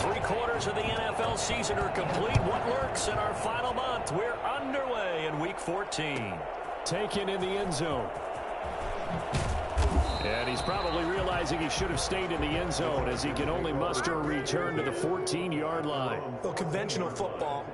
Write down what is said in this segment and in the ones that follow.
3/4 of the NFL season are complete. What lurks in our final month? We're underway in Week 14. Taken in the end zone. And he's probably realizing he should have stayed in the end zone as he can only muster a return to the 14-yard line. Well, conventional football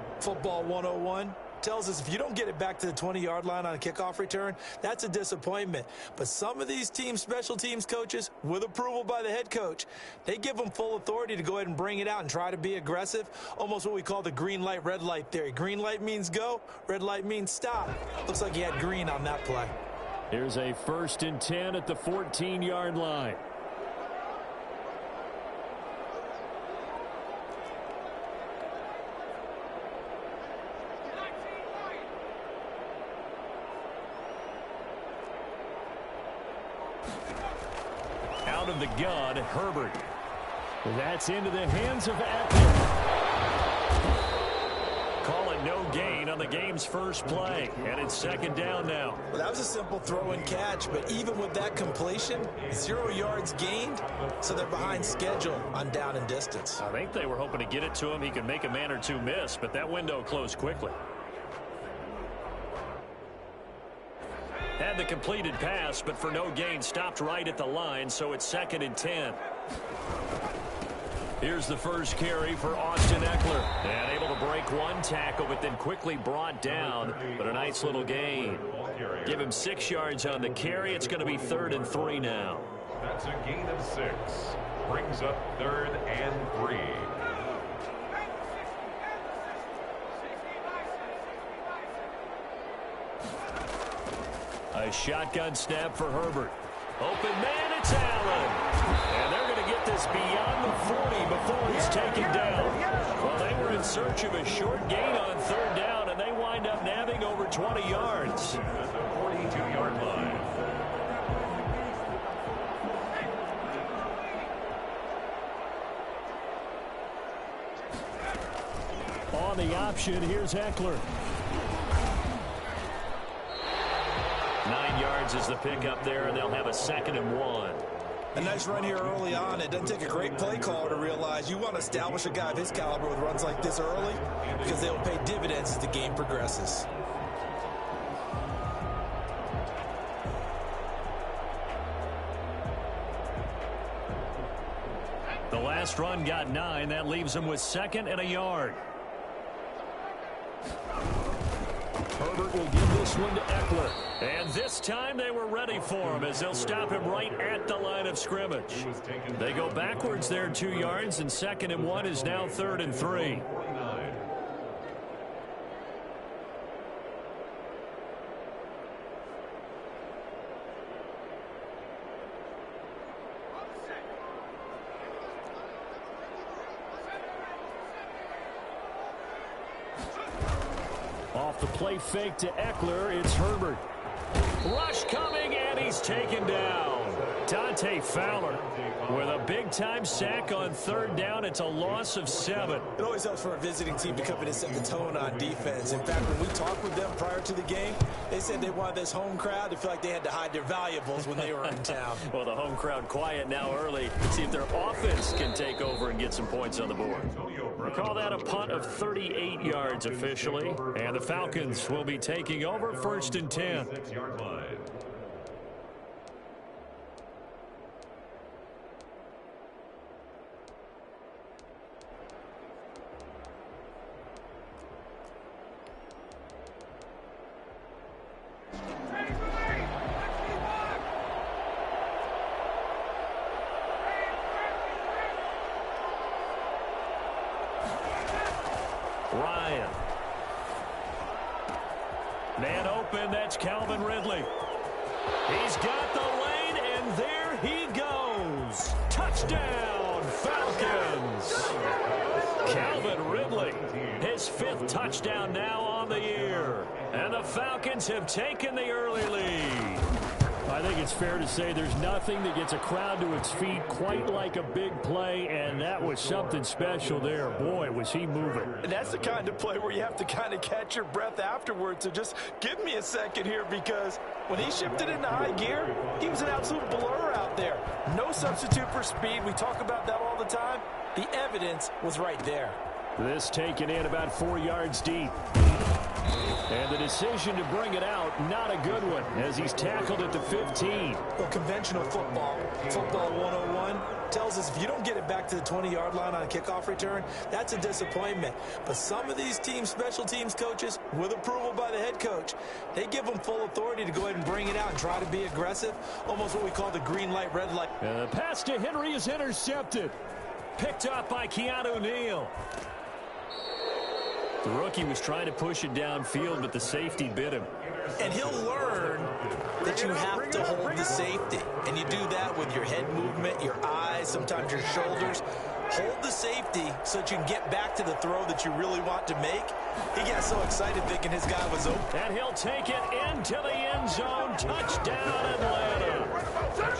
101, tells us if you don't get it back to the 20-yard line on a kickoff return, that's a disappointment. But some of these teams, special teams coaches, with approval by the head coach, they give them full authority to go ahead and bring it out and try to be aggressive, almost what we call the green light, red light theory. Green light means go, red light means stop. Looks like he had green on that play. Here's a 1st and 10 at the 14-yard line. Out of the gun, Herbert. That's into the hands of Eckler. Call it no gain on the game's first play, and it's 2nd down now. Well, that was a simple throw and catch, but even with that completion, 0 yards gained, so they're behind schedule on down and distance. I think they were hoping to get it to him. He could make a man or two miss, but that window closed quickly. Had the completed pass, but for no gain, stopped right at the line, so it's 2nd and 10. Here's the first carry for Austin Eckler. And able to break one tackle, but then quickly brought down. But a nice little gain. Give him 6 yards on the carry. It's going to be 3rd and 3 now. That's a gain of 6. Brings up 3rd and 3. A shotgun snap for Herbert. Open man, it's Allen. And they're going to get this beyond the 40 before he's taken down. Well, they were in search of a short gain on 3rd down, and they wind up nabbing over 20 yards. At the 42-yard line. On the option, here's Eckler. 9 yards is the pickup there, and they'll have a 2nd and 1. A nice run here early on. It doesn't take a great play caller to realize you want to establish a guy of his caliber with runs like this early because they will pay dividends as the game progresses. The last run got 9. That leaves him with 2nd and a yard. Herbert will give this one to Eckler. And this time they were ready for him as they'll stop him right at the line of scrimmage. They go backwards there 2 yards, and 2nd and 1 is now 3rd and 3. Off the play fake to Eckler, it's Herbert. Rush coming, and he's taken down. Dante Fowler with a big-time sack on 3rd down. It's a loss of 7. It always helps for a visiting team to come in and set the tone on defense. In fact, when we talked with them prior to the game, they said they wanted this home crowd to feel like they had to hide their valuables when they were in town. Well, the home crowd quiet now early. See if their offense can take over and get some points on the board. We'll call that a punt of 38 yards officially. And the Falcons will be taking over 1st and 10. 6-yard line. Ryan. Man open, that's Calvin Ridley. He's got the lane, and there he goes. Touchdown, Falcons. Calvin Ridley, his 5th touchdown now on the year. And the Falcons have taken the early lead. I think it's fair to say there's nothing that gets a crowd to its feet quite like a big play, and that was something special there. Boy, was he moving. And that's the kind of play where you have to kind of catch your breath afterwards. So just give me a second here, because when he shifted into high gear, he was an absolute blur out there. No substitute. Substitute for speed. We talk about that all the time. The evidence was right there. This taken in about 4 yards deep. And the decision to bring it out, not a good one, as he's tackled at the 15. Well, conventional football 101, tells us if you don't get it back to the 20-yard line on a kickoff return, that's a disappointment. But some of these special teams coaches, with approval by the head coach, they give them full authority to go ahead and bring it out and try to be aggressive, almost what we call the green light, red light. The pass to Henry is intercepted. Picked up by Keanu Neal. The rookie was trying to push it downfield, but the safety bit him. And he'll learn that you have to hold the safety. And you do that with your head movement, your eyes, sometimes your shoulders. Hold the safety so that you can get back to the throw that you really want to make. He got so excited thinking his guy was open. And he'll take it into the end zone. Touchdown, Atlanta.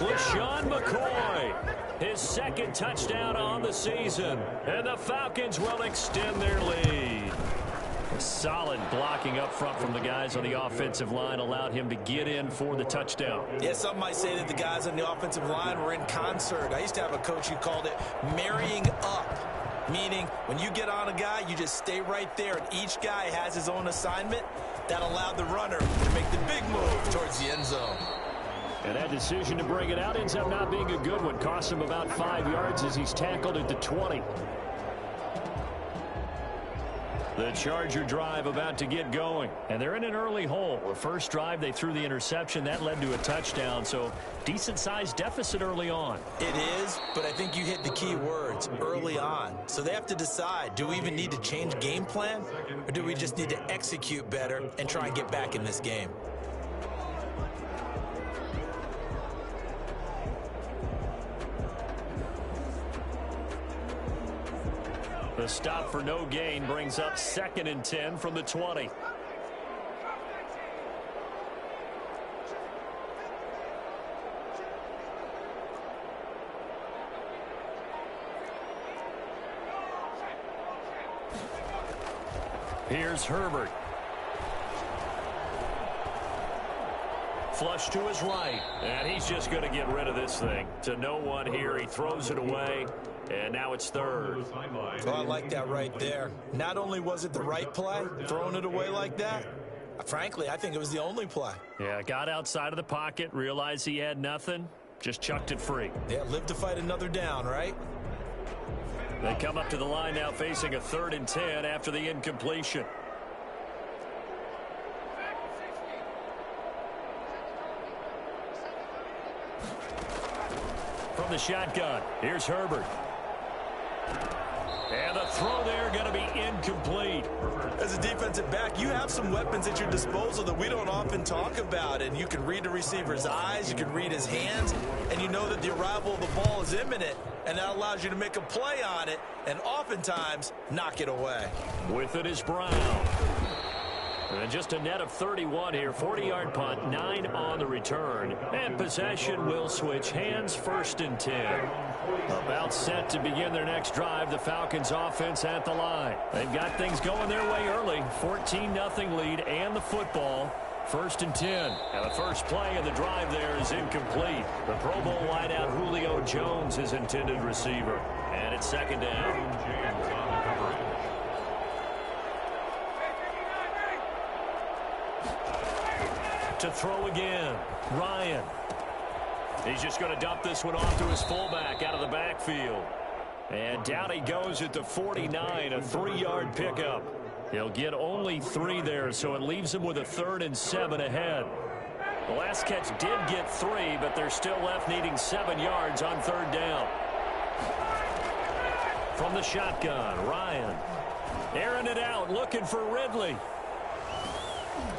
LeSean McCoy, his second touchdown on the season. And the Falcons will extend their lead. Solid blocking up front from the guys on the offensive line allowed him to get in for the touchdown. Yeah, some might say that the guys on the offensive line were in concert. I used to have a coach who called it marrying up, meaning when you get on a guy, you just stay right there, and each guy has his own assignment. That allowed the runner to make the big move towards the end zone. And that decision to bring it out ends up not being a good one. Costs him about 5 yards as he's tackled at the 20. The Charger drive about to get going. And they're in an early hole. The first drive, they threw the interception. That led to a touchdown. So decent-sized deficit early on. It is, but I think you hit the key words, early on. So they have to decide, do we even need to change game plan? Or do we just need to execute better and try and get back in this game? The stop for no gain brings up 2nd and 10 from the 20. Here's Herbert. Flush to his right, and he's just going to get rid of this thing. To no one here, he throws it away, and now it's 3rd. Oh, I like that right there. Not only was it the right play, throwing it away like that, frankly, I think it was the only play. Yeah, got outside of the pocket, realized he had nothing, just chucked it free. Yeah, live to fight another down, right? They come up to the line now facing a 3rd and 10 after the incompletion. From the shotgun, here's Herbert. And the throw there going to be incomplete. As a defensive back, you have some weapons at your disposal that we don't often talk about. And you can read the receiver's eyes, you can read his hands, and you know that the arrival of the ball is imminent. And that allows you to make a play on it and oftentimes knock it away. With it is Brown. And just a net of 31 here. 40-yard punt, 9 on the return. And possession will switch hands, 1st and 10. About set to begin their next drive. The Falcons offense at the line. They've got things going their way early. 14-0 lead and the football. 1st and 10. And the first play of the drive there is incomplete. The Pro Bowl wideout Julio Jones is intended receiver. And it's 2nd down. To throw again, Ryan. He's just going to dump this one off to his fullback out of the backfield. And down he goes at the 49, a 3-yard pickup. He'll get only 3 there, so it leaves him with a 3rd and 7 ahead. The last catch did get 3, but they're still left needing 7 yards on 3rd down. From the shotgun, Ryan. Airing it out, looking for Ridley.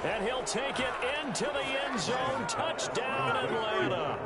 And he'll take it into the end zone. Touchdown, Atlanta.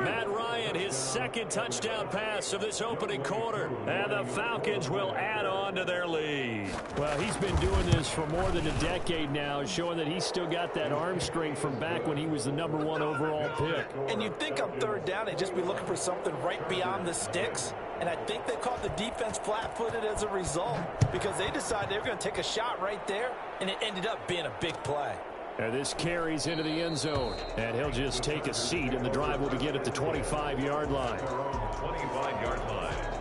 Matt Ryan, his 2nd touchdown pass of this opening quarter. And the Falcons will add on to their lead. Well, he's been doing this for more than a decade now, showing that he's still got that arm strength from back when he was the #1 overall pick. And you'd think on 3rd down, they'd just be looking for something right beyond the sticks. And I think they caught the defense flat-footed as a result because they decided they were going to take a shot right there, and it ended up being a big play. And this carries into the end zone. And he'll just take a seat, and the drive will begin at the 25-yard line. 25-yard line.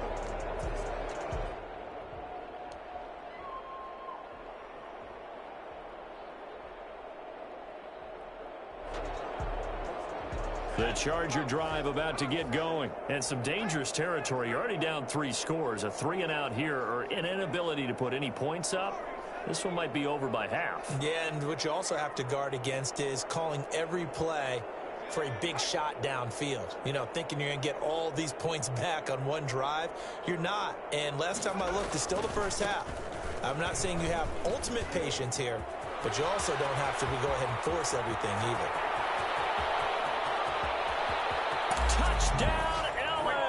The Charger drive about to get going. And some dangerous territory. You're already down 3 scores. A 3-and-out here, or an inability to put any points up. This one might be over by half. Yeah, and what you also have to guard against is calling every play for a big shot downfield. You know, thinking you're going to get all these points back on one drive. You're not. And last time I looked, it's still the first half. I'm not saying you have ultimate patience here, but you also don't have to go ahead and force everything either. Touchdown, L.A.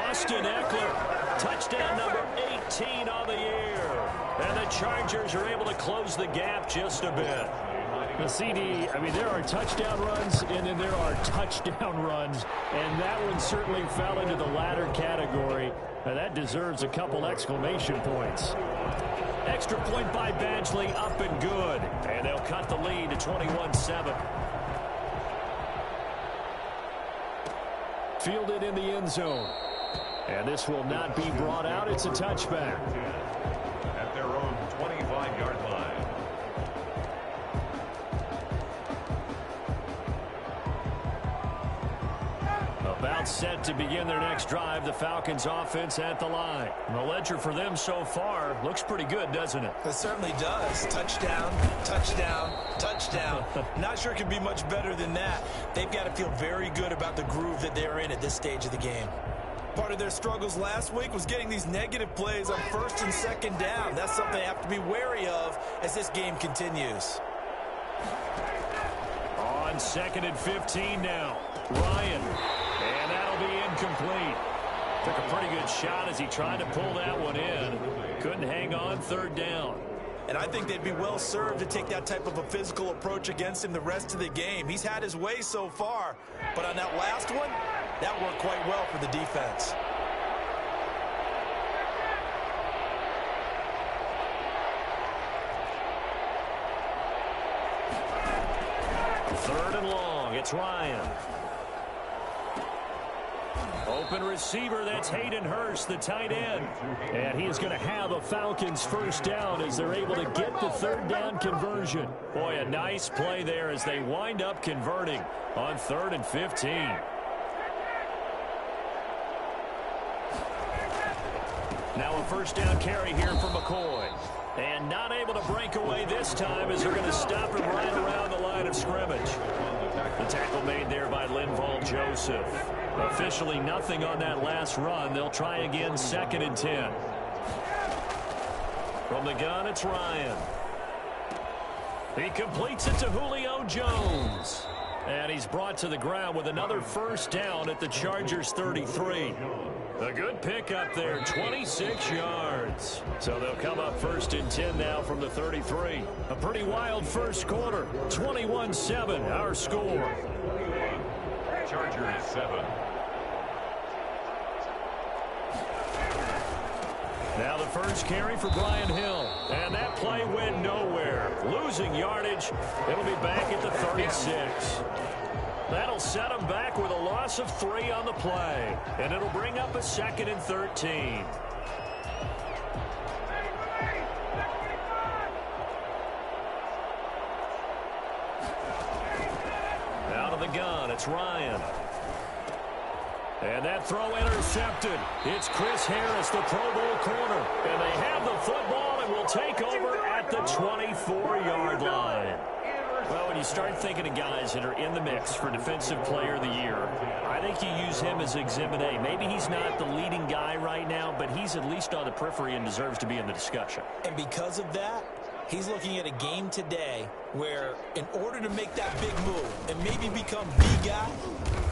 Austin Eckler, touchdown number 18 on the year. And the Chargers are able to close the gap just a bit. The CD, I mean, there are touchdown runs, and then there are touchdown runs. And that one certainly fell into the latter category. And that deserves a couple exclamation points. Extra point by Badgley, up and good. And they'll cut the lead to 21-7. Fielded in the end zone. And this will not be brought out. It's a touchback. At their own 25-yard line. About set to begin their next drive. The Falcons offense at the line. And the ledger for them so far looks pretty good, doesn't it? It certainly does. Touchdown, touchdown, touchdown. Not sure it could be much better than that. They've got to feel very good about the groove that they're in at this stage of the game. Part of their struggles last week was getting these negative plays on first and second down. That's something they have to be wary of as this game continues. On 2nd and 15 now. Ryan. And that'll be incomplete. Took a pretty good shot as he tried to pull that one in. Couldn't hang on 3rd down. And I think they'd be well served to take that type of a physical approach against him the rest of the game. He's had his way so far. But on that last one, that worked quite well for the defense. Third and long. It's Ryan. Open receiver, that's Hayden Hurst, the tight end. And he is going to have a Falcons first down as they're able to get the 3rd down conversion. Boy, a nice play there as they wind up converting on 3rd and 15. Now a first down carry here for McCoy. And not able to break away this time as they're going to stop him right around the line of scrimmage. The tackle made there by Linval Joseph. Officially nothing on that last run. They'll try again 2nd and 10. From the gun, it's Ryan. He completes it to Julio Jones. And he's brought to the ground with another first down at the Chargers 33. A good pickup there, 26 yards. So they'll come up 1st and 10 now from the 33. A pretty wild first quarter, 21-7, our score. Chargers 7. Now the first carry for Brian Hill. And that play went nowhere. Losing yardage. It'll be back at the 36. That'll set him back with a loss of 3 on the play. And it'll bring up a 2nd and 13. Out of the gun, it's Ryan. And that throw intercepted. It's Chris Harris, the Pro Bowl corner. And they have the football and will take over at the 24-yard line. Well, when you start thinking of guys that are in the mix for Defensive Player of the Year, I think you use him as Exhibit A. Maybe he's not the leading guy right now, but he's at least on the periphery and deserves to be in the discussion. And because of that, he's looking at a game today where in order to make that big move and maybe become the guy,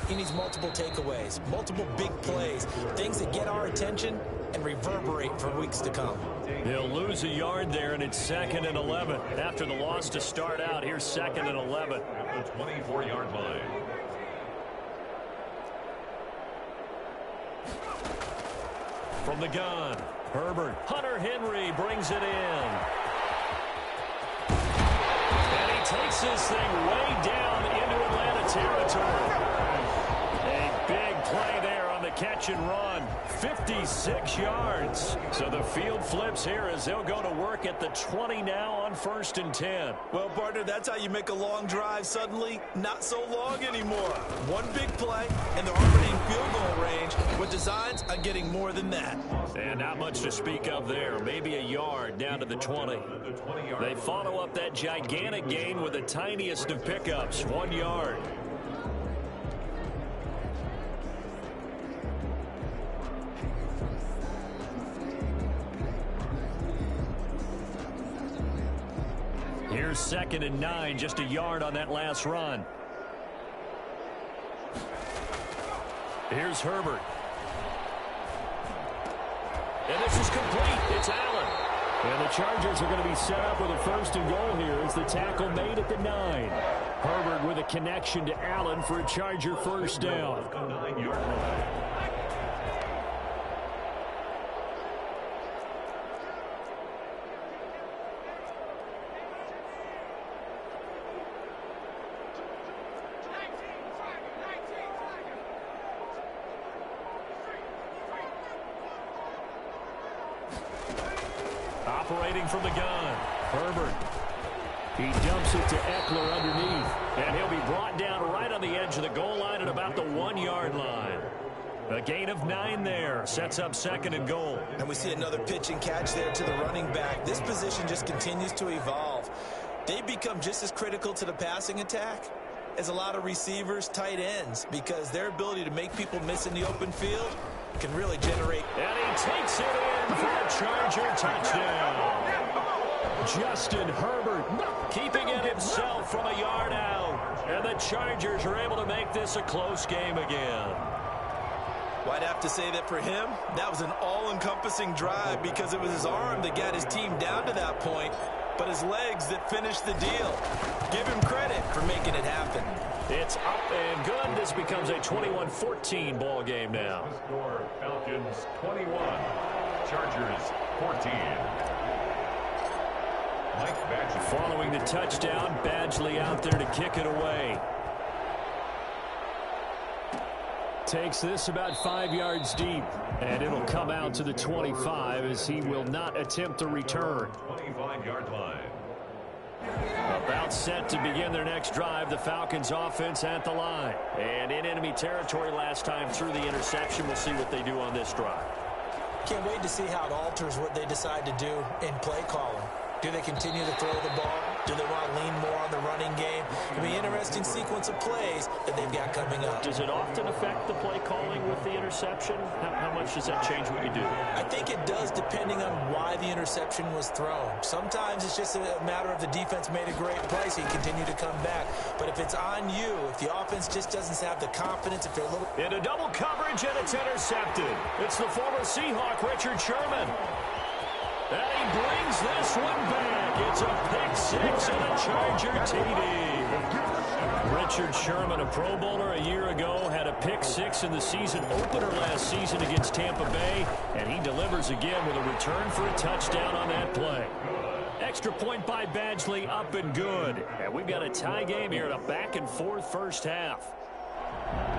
he needs multiple takeaways, multiple big plays, things that get our attention and reverberate for weeks to come. He'll lose a yard there, and it's 2nd and 11. After the loss to start out, here's 2nd and 11. At the 24-yard line. From the gun, Herbert. Hunter Henry brings it in. takes this thing way down into Atlanta territory. A big play there on the catch and run. 56 yards. So the field flips here as they'll go to work at the 20 now on 1st and 10. Well, partner, that's how you make a long drive suddenly not so long anymore. One big play, and they're already in field goal range with designs on getting more than that. And not much to speak of there. Maybe a yard down to the 20. They follow up that gigantic gain with the tiniest of pickups, 1 yard. Here's 2nd and 9, just a yard on that last run. Here's Herbert. And this is complete. It's Allen. And the Chargers are going to be set up with a 1st and goal here as the tackle made at the 9. Herbert with a connection to Allen for a Charger 1st down. Operating from the gun, Herbert. He dumps it to Eckler underneath, and he'll be brought down right on the edge of the goal line at about the 1 yard line. A gain of 9 there, sets up 2nd and goal. And we see another pitch and catch there to the running back. This position just continues to evolve. They become just as critical to the passing attack as a lot of receivers, tight ends, because their ability to make people miss in the open field can really generate. And he takes it in for a Charger touchdown. Justin Herbert keeping it himself from a yard out. And the Chargers are able to make this a close game again. Well, I'd have to say that for him, that was an all-encompassing drive because it was his arm that got his team down to that point, but his legs that finished the deal. Give him credit for making it happen. It's up and good. This becomes a 21-14 ball game now. Score Falcons 21, Chargers 14. Mike Badgley. Following the touchdown, Badgley out there to kick it away. Takes this about 5 yards deep, and it'll come out to the 25 as he will not attempt a return. 25-yard line. About set to begin their next drive, the Falcons offense at the line. And in enemy territory last time through the interception. We'll see what they do on this drive. Can't wait to see how it alters what they decide to do in play calling. Do they continue to throw the ball? Do they want to lean more on the running game? It'll be an interesting sequence of plays that they've got coming up. Does it often affect the play calling with the interception? How much does that change what you do? I think it does depending on why the interception was thrown. Sometimes it's just a matter of the defense made a great play, so you continue to come back. But if it's on you, if the offense just doesn't have the confidence, if they're a little... Into double coverage, and it's intercepted. It's the former Seahawk, Richard Sherman. And he brings this one back. It's a pick 6 and a Charger TD. Richard Sherman, a Pro Bowler a year ago, had a pick 6 in the season opener last season against Tampa Bay, and he delivers again with a return for a touchdown on that play. Extra point by Badgley, up and good. And we've got a tie game here at a back-and-forth first half.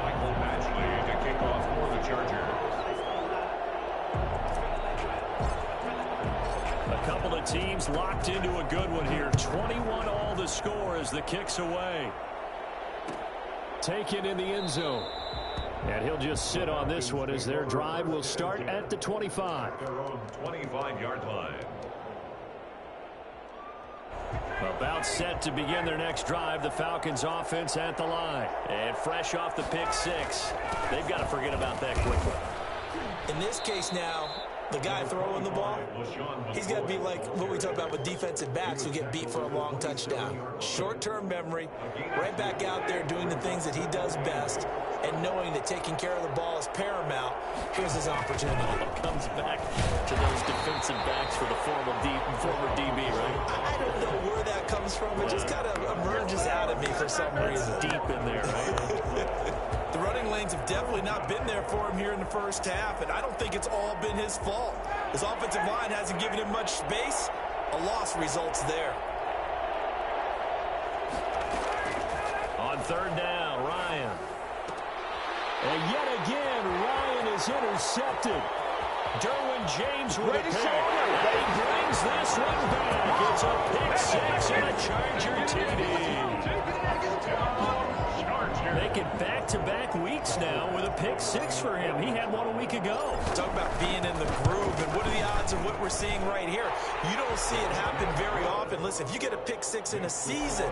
Michael Badgley to kick off for the Chargers. A couple of teams locked into a good one here. 21 all the score as the kick's away. Taken in the end zone. And he'll just sit on this one as their drive will start at the 25. Their own 25-yard line. About set to begin their next drive, the Falcons offense at the line. And fresh off the pick 6, they've got to forget about that quickly. In this case now, the guy throwing the ball, he's got to be like what we talk about with defensive backs who get beat for a long touchdown. Short-term memory, right back out there doing the things that he does best, and knowing that taking care of the ball is paramount. Here's his opportunity. Comes back to those defensive backs for the former DB, right? I don't know where that comes from. It just kind of emerges out of me for some reason. Deep in there, right? The running lanes have definitely not been there for him here in the first half, and I don't think it's all been his fault. His offensive line hasn't given him much space. A loss results there. third down. Ryan. And yet again, Ryan is intercepted. Derwin James with a pick. And he brings this one back. It's a pick six and a Charger TD. Making back-to-back weeks now with a pick six for him. He had one a week ago. Talk about being in the groove, and what are the odds of what we're seeing right here? You don't see it happen very often. Listen, if you get a pick six in a season,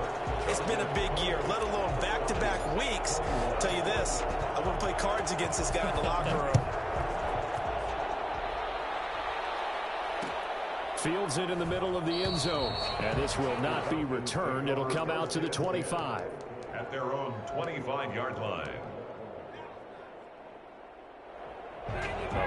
it's been a big year, let alone back-to-back weeks. I'll tell you this, I wouldn't play cards against this guy in the locker room. Fields it in the middle of the end zone. And this will not be returned. It'll come out to the 25. At their own 25-yard line.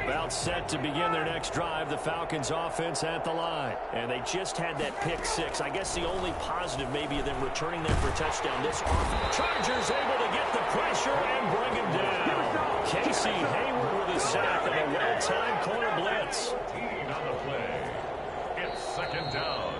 About set to begin their next drive. The Falcons offense at the line. And they just had that pick six. I guess the only positive maybe of them returning that for a touchdown this offense. Chargers able to get the pressure and bring him down. Casey Hayward with a sack on a well-timed corner blitz. On the play. It's second down.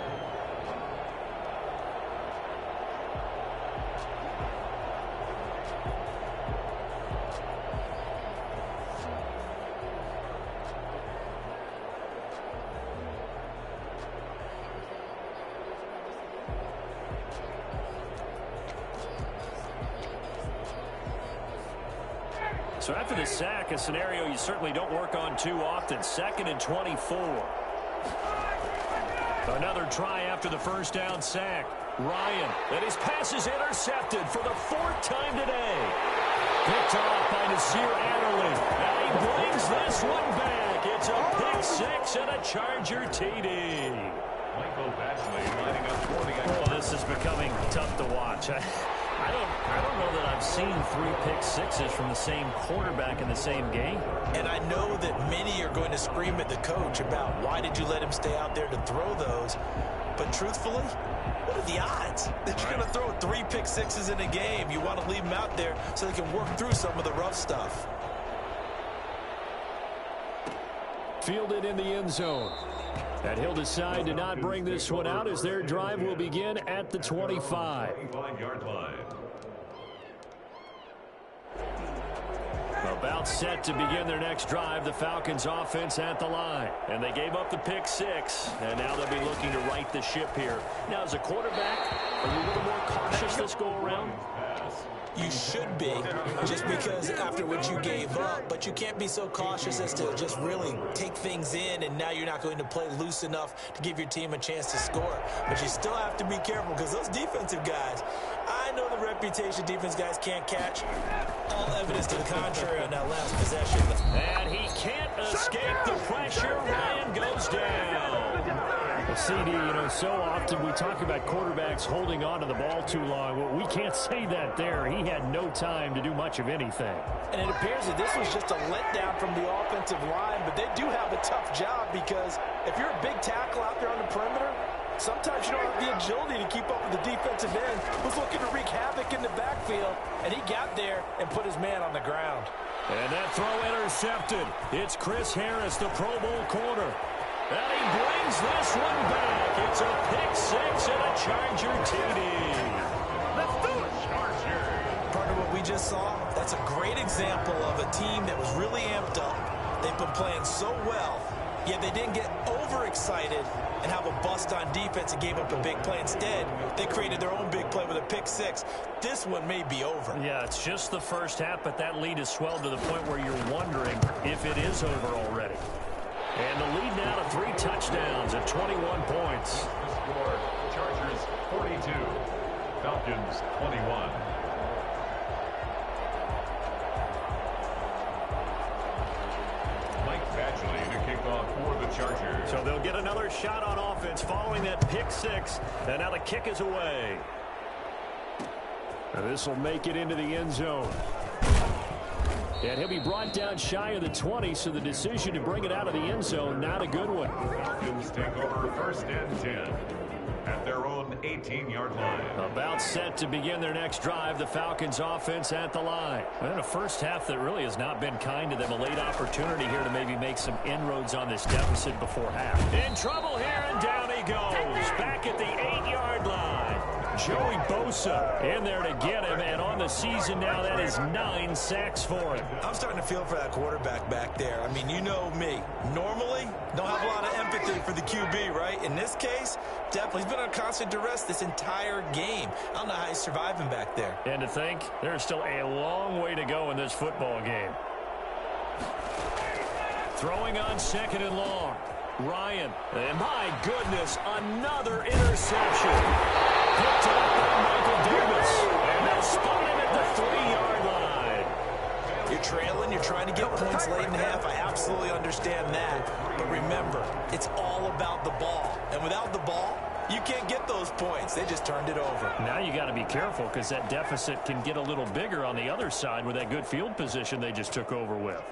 So after the sack, a scenario you certainly don't work on too often. 2nd and 24. Another try after the first down sack. Ryan, and his pass is intercepted for the 4th time today. Picked off by Nasir Adderley. And he brings this one back. It's a pick six and a Charger TD. Michael Badgley lining up for the Oh, this is becoming tough to watch. I don't know that I've seen 3 pick sixes from the same quarterback in the same game. And I know that many are going to scream at the coach about why did you let him stay out there to throw those. But truthfully, what are the odds that you're going to throw 3 pick sixes in a game? You want to leave them out there so they can work through some of the rough stuff. Fielded in the end zone. And he'll decide to not bring this one out as their drive will begin at the 25. 25-yard line. About set to begin their next drive, the Falcons offense at the line. And they gave up the pick six, and now they'll be looking to right the ship here. Now, as a quarterback, are you a little more cautious this go around? You should be, just because after what you gave up, but you can't be so cautious as to just really take things in, and now you're not going to play loose enough to give your team a chance to score. But you still have to be careful because those defensive guys, I know the reputation defense guys can't catch. All evidence to the contrary on that last possession. And he can't escape the pressure. Ryan goes down. Well, CD, so often we talk about quarterbacks holding on to the ball too long. Well, we can't say that there. He had no time to do much of anything. And it appears that this was just a letdown from the offensive line, but they do have a tough job because if you're a big tackle out there on the perimeter, sometimes you don't have the agility to keep up with the defensive end who's looking to wreak havoc in the backfield, and he got there and put his man on the ground. And that throw intercepted. It's Chris Harris, the Pro Bowl corner. And he brings this one back. It's a pick six and a Charger TD. Let's do it, Charger. Part of what we just saw, that's a great example of a team that was really amped up. They've been playing so well, yet they didn't get overexcited and have a bust on defense and gave up a big play. Instead, they created their own big play with a pick six. This one may be over. Yeah, it's just the first half, but that lead has swelled to the point where you're wondering if it is over already. And the lead now to 3 touchdowns at 21 points. The score, Chargers 42, Falcons 21. Mike Badgley to kick off for the Chargers. So they'll get another shot on offense following that pick six. And now the kick is away. And this will make it into the end zone. And he'll be brought down shy of the 20, so the decision to bring it out of the end zone, not a good one. Falcons take over 1st and 10 at their own 18-yard line. About set to begin their next drive, the Falcons offense at the line. And a first half that really has not been kind to them. A late opportunity here to maybe make some inroads on this deficit before half. In trouble here, and down he goes. Back at the 8-yard line. Joey Bosa in there to get him, and on the season now, that is 9 sacks for him. I'm starting to feel for that quarterback back there. I mean, you know me. Normally, don't have a lot of empathy for the QB, right? In this case, definitely. He's been on constant duress this entire game. I don't know how he's surviving back there. And to think, there's still a long way to go in this football game. Throwing on 2nd and long. Ryan, and my goodness, another interception. Picked up by Michael Davis, and they'll spot him at the 3-yard line. You're trailing, you're trying to get points late in the half. I absolutely understand that. But remember, it's all about the ball. And without the ball, you can't get those points. They just turned it over. Now you got to be careful because that deficit can get a little bigger on the other side with that good field position they just took over with.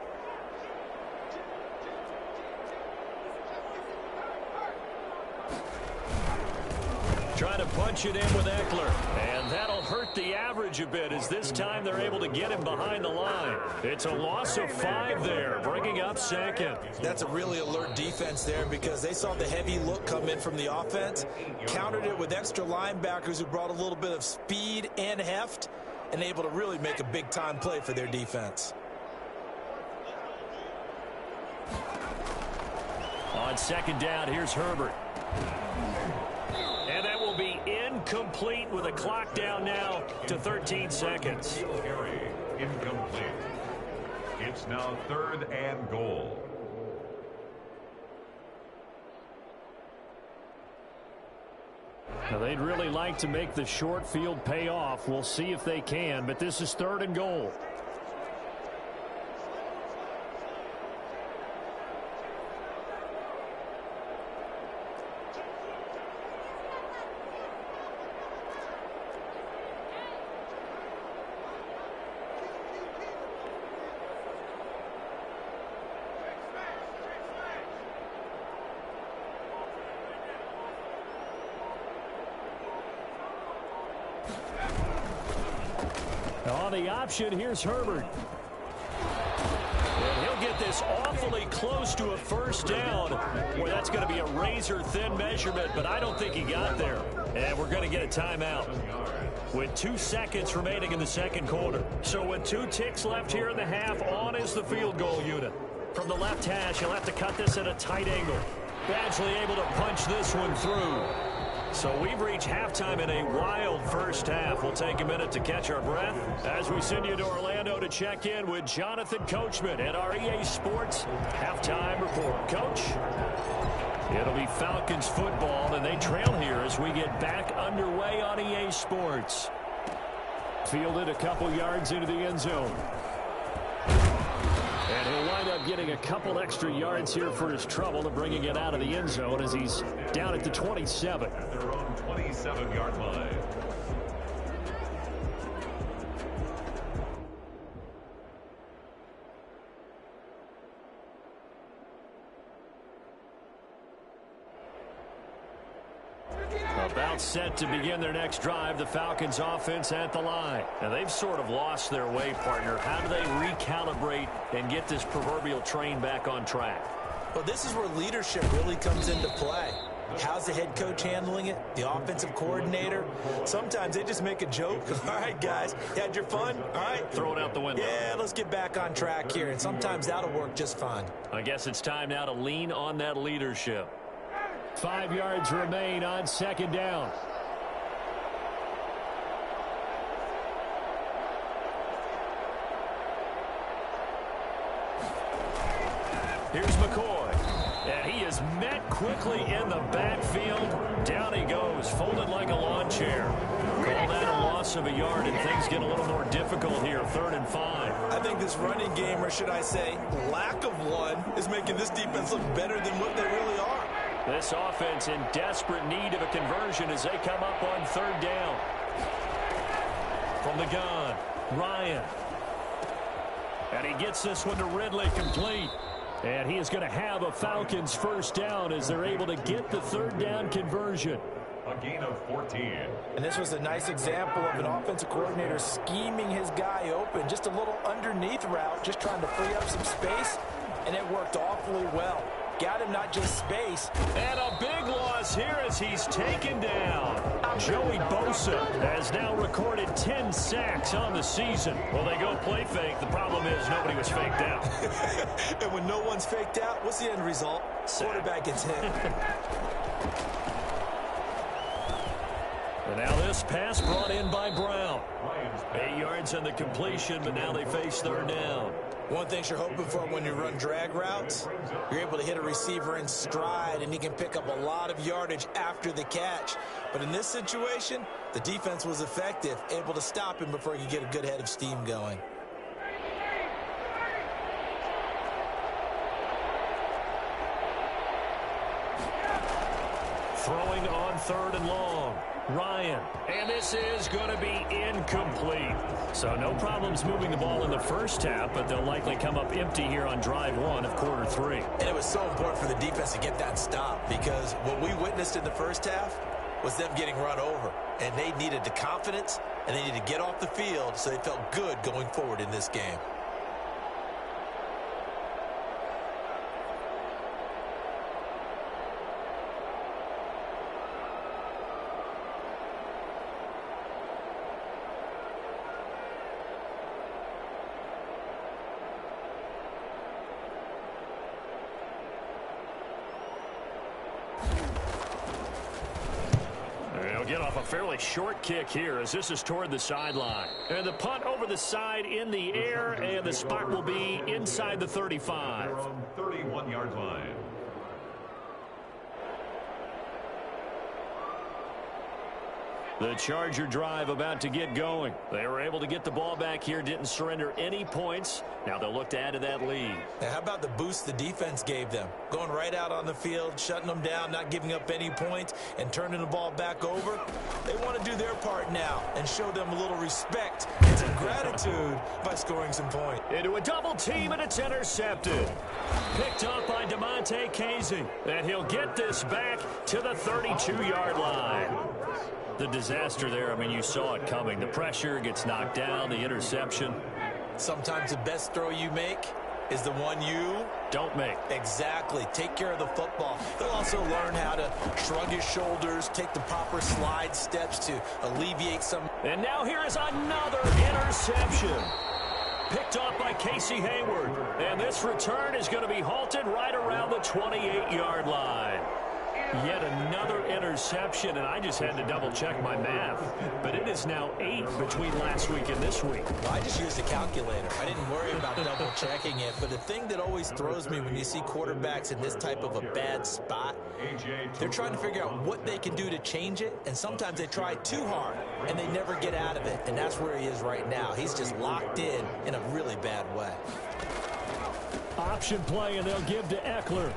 Trying to punch it in with Eckler. And that'll hurt the average a bit as this time they're able to get him behind the line. It's a loss of 5 there, bringing up 2nd. That's a really alert defense there because they saw the heavy look come in from the offense, countered it with extra linebackers who brought a little bit of speed and heft, and able to really make a big-time play for their defense. On 2nd down, here's Herbert. And that will be incomplete with a clock down now to 13 seconds. Carry incomplete. It's now 3rd and goal. Now they'd really like to make the short field pay off. We'll see if they can, but this is 3rd and goal. On the option, here's Herbert. And he'll get this awfully close to a 1st down. Boy, that's going to be a razor-thin measurement, but I don't think he got there. And we're going to get a timeout with 2 seconds remaining in the 2nd quarter. So with 2 ticks left here in the half, on is the field goal unit. From the left hash, he'll have to cut this at a tight angle. Badgley able to punch this one through. So we've reached halftime in a wild 1st half. We'll take a minute to catch our breath as we send you to Orlando to check in with Jonathan Coachman at our EA Sports Halftime Report. Coach, it'll be Falcons football, and they trail here as we get back underway on EA Sports. Fielded a couple yards into the end zone. And he'll wind up getting a couple extra yards here for his trouble and bringing it out of the end zone as he's down at the 27. At their own 27-yard line. About set to begin their next drive, the Falcons offense at the line. Now they've sort of lost their way, partner. How do they recalibrate and get this proverbial train back on track? Well, this is where leadership really comes into play. How's the head coach handling it? The offensive coordinator? Sometimes they just make a joke. All right, guys, you had your fun? All right. Throw it out the window. Yeah, let's get back on track here. And sometimes that'll work just fine. I guess it's time now to lean on that leadership. 5 yards remain on 2nd down. Here's McCoy. And he is met quickly in the backfield. Down he goes, folded like a lawn chair. Call that a loss of a yard, and things get a little more difficult here, 3rd and 5. I think this running game, or should I say lack of one, is making this defense look better than what they really are. This offense in desperate need of a conversion as they come up on 3rd down. From the gun, Ryan. And he gets this one to Ridley complete. And he is going to have a Falcons 1st down as they're able to get the 3rd down conversion. A gain of 14. And this was a nice example of an offensive coordinator scheming his guy open. Just a little underneath route, just trying to free up some space, and it worked awfully well. Got him not just space. And a big loss here as he's taken down. Joey Bosa has now recorded 10 sacks on the season. Well, they go play fake. The problem is nobody was faked out. And when no one's faked out, what's the end result? Quarterback gets hit. And now this pass brought in by Brown. 8 yards on the completion, but now they face third down. One thing you're hoping for when you run drag routes, you're able to hit a receiver in stride, and he can pick up a lot of yardage after the catch. But in this situation, the defense was effective, able to stop him before he could get a good head of steam going. Throwing on third and long. Ryan. And this is going to be incomplete. So no problems moving the ball in the first half, but they'll likely come up empty here on drive one of quarter three. And it was so important for the defense to get that stop, because what we witnessed in the first half was them getting run over. And they needed the confidence, and they needed to get off the field so they felt good going forward in this game. Get off a fairly short kick here as this is toward the sideline. And the punt over the side in the air, and the spot will be inside the 35. From 31-yard line. The Charger drive about to get going. They were able to get the ball back here, didn't surrender any points. Now they'll look to add to that lead. Now, how about the boost the defense gave them? Going right out on the field, shutting them down, not giving up any points, and turning the ball back over. They want to do their part now and show them a little respect and some gratitude by scoring some points. Into a double team, and it's intercepted. Picked up by DeMonte Casey. And he'll get this back to the 32-yard line. The disaster there, I mean, you saw it coming. The pressure gets knocked down, the interception. Sometimes the best throw you make is the one you don't make. Exactly. Take care of the football. He'll also learn how to shrug his shoulders, take the proper slide steps to alleviate some. And now here is another interception. Picked off by Casey Hayward. And this return is going to be halted right around the 28-yard line. Yet another interception, and I just had to double-check my math. But it is now 8 between last week and this week. Well, I just used a calculator. I didn't worry about double-checking it. But the thing that always throws me when you see quarterbacks in this type of a bad spot, they're trying to figure out what they can do to change it, and sometimes they try too hard, and they never get out of it. And that's where he is right now. He's just locked in a really bad way. Option play, and they'll give to Eckler.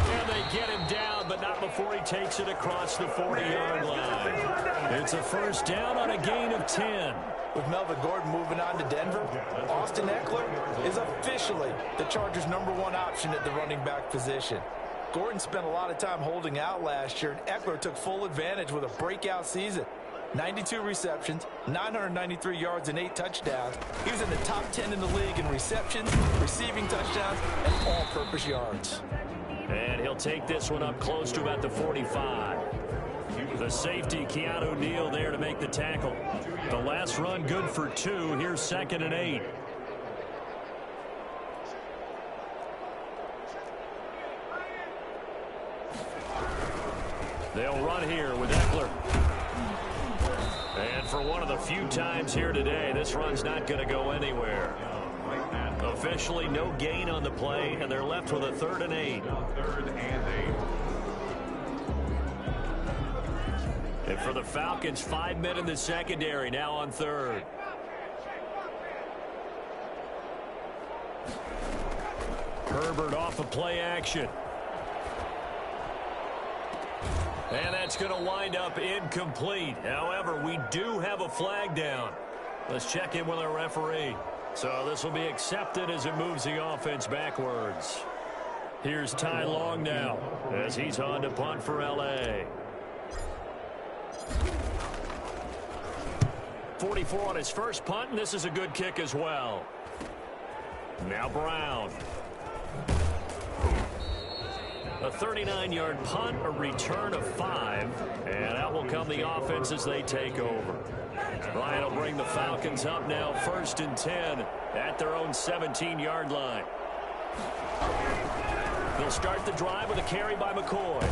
And they get him down, but not before he takes it across the 40-yard line. It's a first down on a gain of 10. With Melvin Gordon moving on to Denver, Austin Eckler is officially the Chargers' #1 option at the running back position. Gordon spent a lot of time holding out last year, and Eckler took full advantage with a breakout season. 92 receptions, 993 yards, and 8 touchdowns. He was in the top 10 in the league in receptions, receiving touchdowns, and all-purpose yards. And he'll take this one up close to about the 45. The safety, Keanu Neal, there to make the tackle. The last run good for 2. Here's 2nd and 8. They'll run here with Eckler. And for one of the few times here today, this run's not going to go anywhere. Officially no gain on the play, and they're left with a 3rd and 8. 3rd and 8. And for the Falcons, 5 men in the secondary, now on 3rd. Herbert off of play action. And that's going to wind up incomplete. However, we do have a flag down. Let's check in with our referee. So this will be accepted as it moves the offense backwards. Here's Ty Long now as he's on to punt for L.A. 44 on his first punt, and this is a good kick as well. A 39-yard punt, a return of 5, and out will come the offense as they take over. Ryan will bring the Falcons up now, 1st and 10 at their own 17-yard line. They'll start the drive with a carry by McCoy.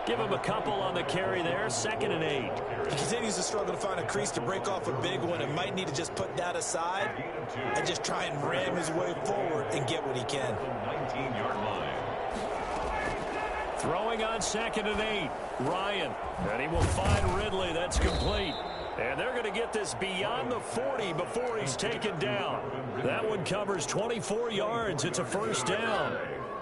Give him a couple on the carry there, 2nd and 8. He continues to struggle to find a crease to break off a big one and might need to just put that aside and just try and ram his way forward and get what he can. 19-yard line. Throwing on 2nd and 8, Ryan. And he will find Ridley. That's complete. And they're going to get this beyond the 40 before he's taken down. That one covers 24 yards. It's a 1st down.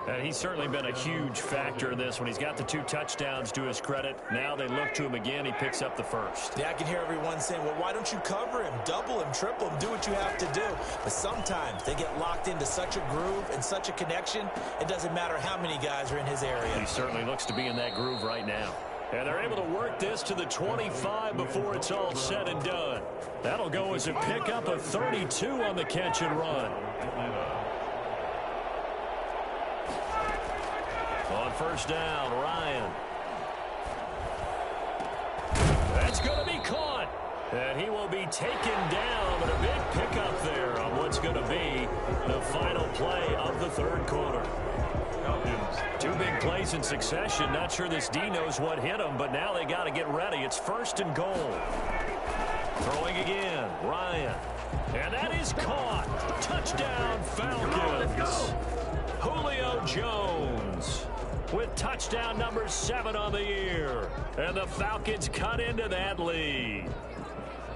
And he's certainly been a huge factor in this when he's got the 2 touchdowns to his credit. Now they look to him again. He picks up the 1st. Yeah, I can hear everyone saying, well, why don't you cover him, double him, triple him, do what you have to do. But sometimes they get locked into such a groove and such a connection, it doesn't matter how many guys are in his area. He certainly looks to be in that groove right now. And they're able to work this to the 25 before it's all said and done. That'll go as a pickup of 32 on the catch and run. On 1st down, Ryan. That's going to be caught. And he will be taken down. But a big pickup there on what's going to be the final play of the 3rd quarter. 2 big plays in succession. Not sure this D knows what hit him, but now they got to get ready. It's 1st and goal. Throwing again, Ryan. And that is caught. Touchdown, Falcons. Julio Jones with touchdown number 7 on the year. And the Falcons cut into that lead.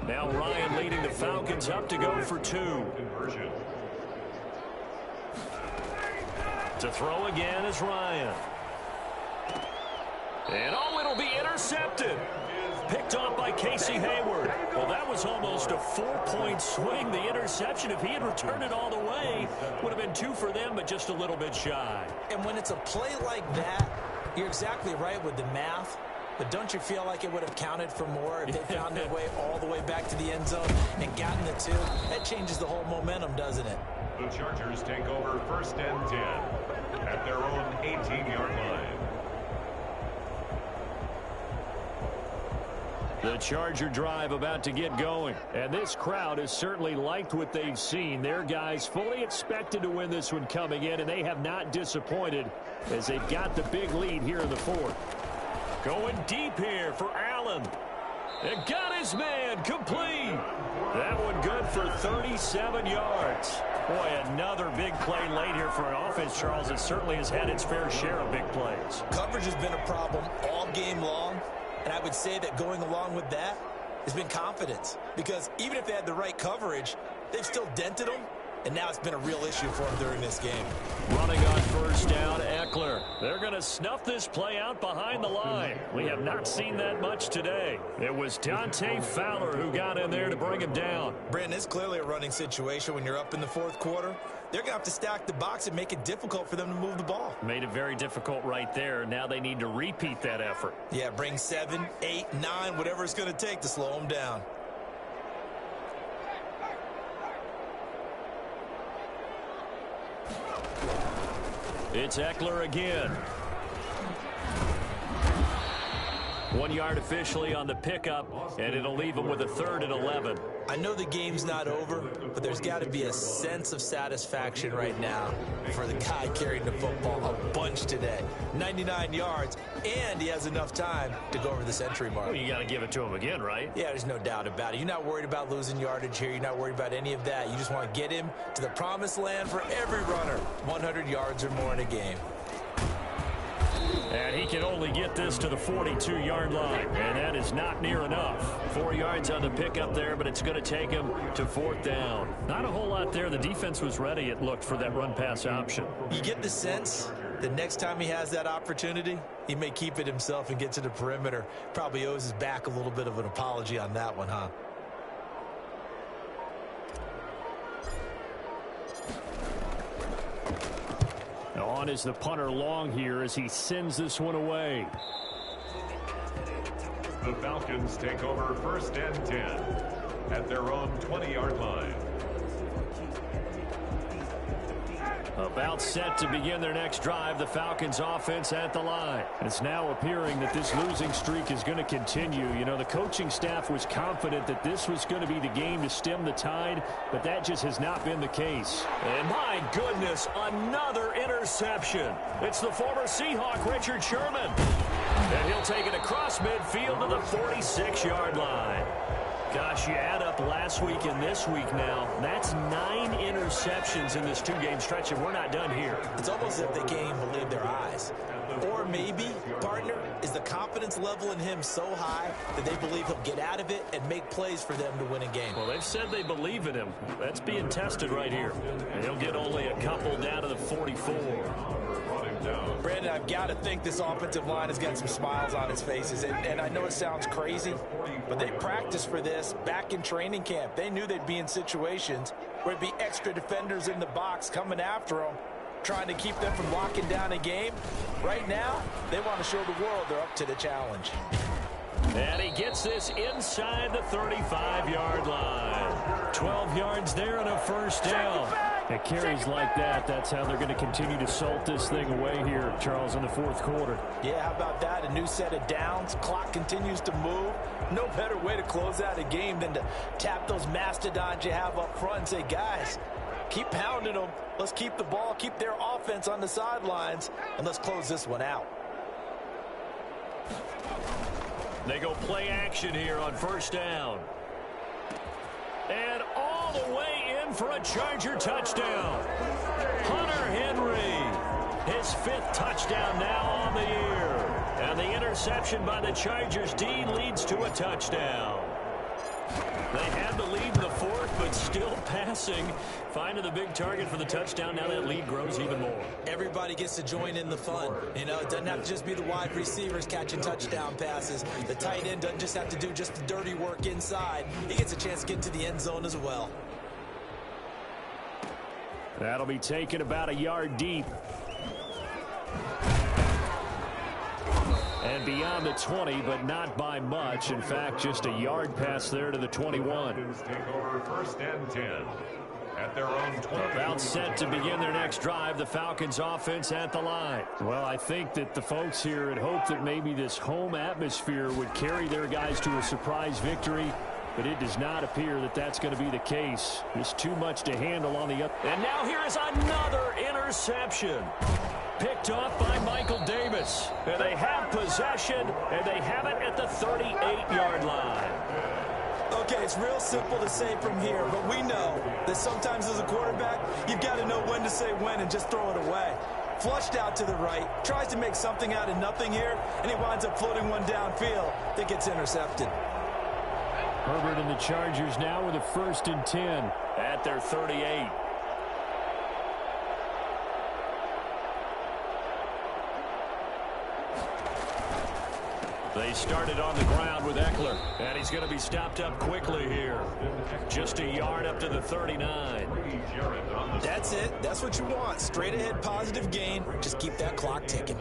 Now Ryan leading the Falcons up to go for 2. To throw again is Ryan. And oh, it'll be intercepted. Picked off by Casey Hayward. Well, that was almost a 4-point swing. The interception, if he had returned it all the way, would have been 2 for them, but just a little bit shy. And when it's a play like that, you're exactly right with the math. But don't you feel like it would have counted for more if they found their way all the way back to the end zone and gotten the 2? That changes the whole momentum, doesn't it? The Chargers take over 1st and 10 at their own 18-yard line. The Charger drive about to get going. And this crowd has certainly liked what they've seen. Their guys fully expected to win this one coming in, and they have not disappointed as they've got the big lead here in the 4th. Going deep here for Allen. And got his man complete. That one good for 37 yards. Boy, another big play late here for an offense, Charles. It certainly has had its fair share of big plays. Coverage has been a problem all game long. And I would say that going along with that has been confidence. Because even if they had the right coverage, they've still dented them. And now it's been a real issue for them during this game. Running on 1st down, Eckler. They're going to snuff this play out behind the line. We have not seen that much today. It was Dante Fowler who got in there to bring him down. Brandon, it's clearly a running situation when you're up in the 4th quarter. They're going to have to stack the box and make it difficult for them to move the ball. Made it very difficult right there. Now they need to repeat that effort. Yeah, bring 7, 8, 9, whatever it's going to take to slow them down. It's Eckler again. 1 yard officially on the pickup, and it'll leave him with a 3rd and 11. I know the game's not over, but there's got to be a sense of satisfaction right now for the guy carrying the football a bunch today. 99 yards, and he has enough time to go over the century mark. Well, you got to give it to him again, right? Yeah, there's no doubt about it. You're not worried about losing yardage here. You're not worried about any of that. You just want to get him to the promised land for every runner. 100 yards or more in a game. And he can only get this to the 42-yard line, and that is not near enough. 4 yards on the pickup there, but it's going to take him to 4th down. Not a whole lot there. The defense was ready, it looked, for that run-pass option. You get the sense that next time he has that opportunity, he may keep it himself and get to the perimeter. Probably owes his back a little bit of an apology on that one, huh? On is the punter long here as he sends this one away. The Falcons take over 1st and 10 at their own 20-yard line. About set to begin their next drive, the Falcons offense at the line. It's now appearing that this losing streak is going to continue. You know, the coaching staff was confident that this was going to be the game to stem the tide, but that just has not been the case. And my goodness, another interception. It's the former Seahawk, Richard Sherman. And he'll take it across midfield to the 46-yard line. Gosh, you add up last week and this week now, that's 9 interceptions in this 2-game stretch, and we're not done here. It's almost as if they can't even believe their eyes. Or maybe, partner, is the confidence level in him so high that they believe he'll get out of it and make plays for them to win a game. Well, they've said they believe in him. That's being tested right here. And he'll get only a couple down to the 44. Brandon, I've got to think this offensive line has got some smiles on its faces. And I know it sounds crazy, but they practiced for this back in training camp. They knew they'd be in situations where it'd be extra defenders in the box coming after them, trying to keep them from locking down a game. Right now, they want to show the world they're up to the challenge. And he gets this inside the 35-yard line. 12 yards there and a first down. It carries like that. That's how they're going to continue to salt this thing away here, Charles, in the fourth quarter. Yeah, how about that? A new set of downs. Clock continues to move. No better way to close out a game than to tap those mastodons you have up front and say, guys, keep pounding them. Let's keep the ball, keep their offense on the sidelines, and let's close this one out. They go play action here on first down. And all the way in for a Charger touchdown. Hunter Henry, his 5th touchdown now on the year. And the interception by the Chargers D leads to a touchdown. They had the lead in the 4th, but still passing. Finding the big target for the touchdown. Now that lead grows even more. Everybody gets to join in the fun. You know, it doesn't have to just be the wide receivers catching touchdown passes. The tight end doesn't just have to do just the dirty work inside. He gets a chance to get into the end zone as well. That'll be taken about a yard deep. And beyond the 20, but not by much. In fact, just a yard pass there to the 21. Take over first and 10 at their own 20. About set to begin their next drive, the Falcons offense at the line. Well, I think that the folks here had hoped that maybe this home atmosphere would carry their guys to a surprise victory, but it does not appear that that's going to be the case. There's too much to handle on the other. And now here is another interception. Picked off by Michael Davis. And they have possession, and they have it at the 38-yard line. Okay, it's real simple to say from here, but we know that sometimes as a quarterback, you've got to know when to say when and just throw it away. Flushed out to the right, tries to make something out of nothing here, and he winds up floating one downfield that gets intercepted. Herbert and the Chargers now with a 1st and 10 at their 38. They started on the ground with Eckler, and he's going to be stopped up quickly here. Just a yard up to the 39. That's it. That's what you want. Straight ahead positive gain. Just keep that clock ticking.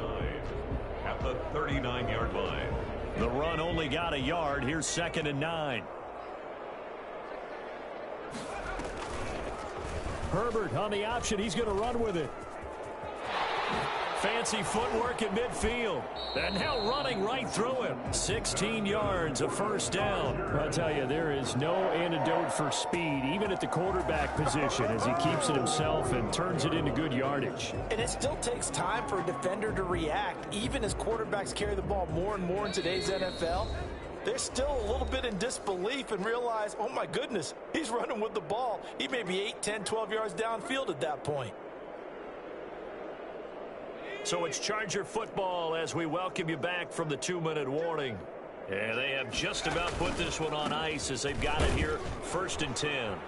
At the 39-yard line. The run only got a yard. Here's 2nd and 9. Herbert on the option. He's going to run with it. Fancy footwork in midfield. And now running right through him. 16 yards, a first down. I'll tell you, there is no antidote for speed, even at the quarterback position, as he keeps it himself and turns it into good yardage. And it still takes time for a defender to react. Even as quarterbacks carry the ball more and more in today's NFL, they're still a little bit in disbelief and realize, oh my goodness, he's running with the ball. He may be 8, 10, 12 yards downfield at that point. So it's Charger football as we welcome you back from the 2-minute warning. And they have just about put this one on ice as they've got it here, 1st and 10.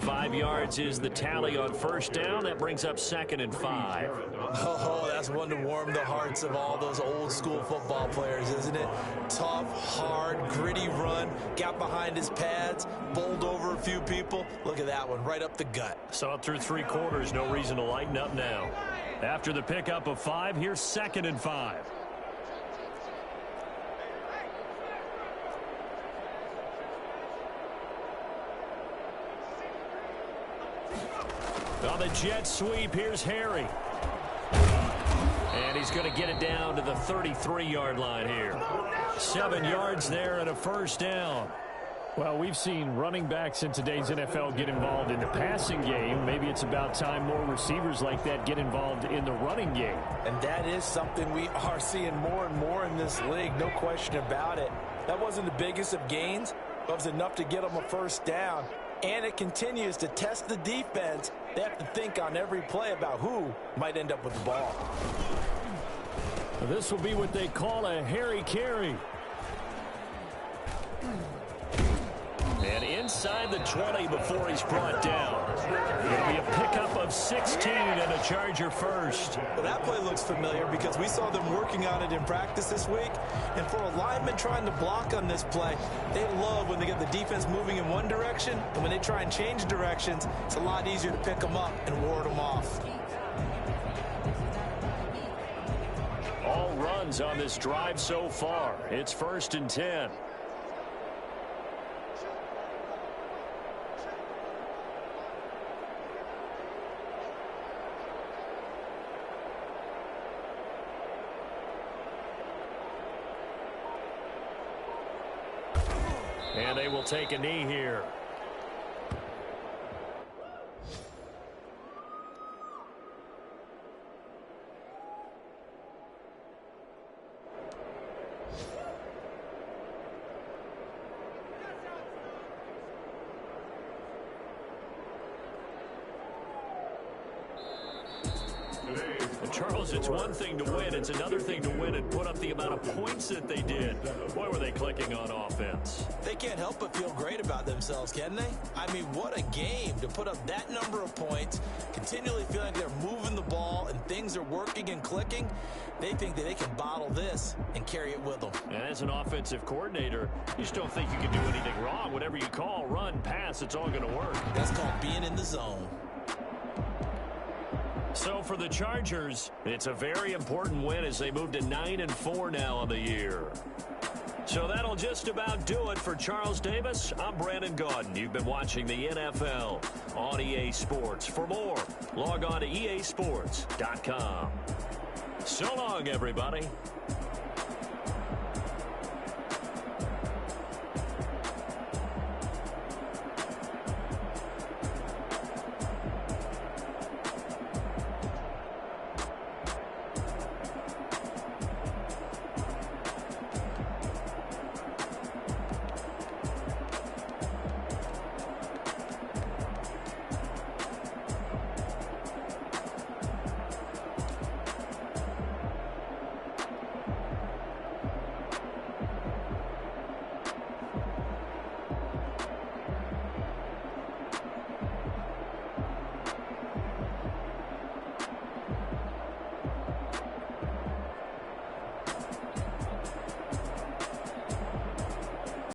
5 yards is the tally on first down. That brings up 2nd and 5. Oh, that's one to warm the hearts of all those old school football players, isn't it? Tough, hard, gritty run, got behind his pads, bowled over a few people. Look at that one, right up the gut. Saw it through 3 quarters, no reason to lighten up now. After the pickup of 5, here's 2nd and 5. On the jet sweep, here's Harry. And he's going to get it down to the 33-yard line here. 7 yards there and a first down. Well, we've seen running backs in today's NFL get involved in the passing game. Maybe it's about time more receivers like that get involved in the running game. And that is something we are seeing more and more in this league, no question about it. That wasn't the biggest of gains, but it was enough to get them a first down. And it continues to test the defense. They have to think on every play about who might end up with the ball. This will be what they call a Harry carry. And inside the 20 before he's brought down. It'll be a pickup of 16 and a Charger first. Well, that play looks familiar because we saw them working on it in practice this week. And for a lineman trying to block on this play, they love when they get the defense moving in one direction. And when they try and change directions, it's a lot easier to pick them up and ward them off. All runs on this drive so far. It's 1st and 10. And they will take a knee here. Charles, it's one thing to win. It's another thing to win and put up the amount of points that they did. Boy, were they clicking on offense. They can't help but feel great about themselves, can they? I mean, what a game to put up that number of points, continually feeling like they're moving the ball and things are working and clicking. They think that they can bottle this and carry it with them. And as an offensive coordinator, you just don't think you can do anything wrong. Whatever you call, run, pass, it's all going to work. That's called being in the zone. So for the Chargers, it's a very important win as they move to 9-4 now on the year. So that'll just about do it for Charles Davis. I'm Brandon Gaudin. You've been watching the NFL on EA Sports. For more, log on to easports.com. So long, everybody.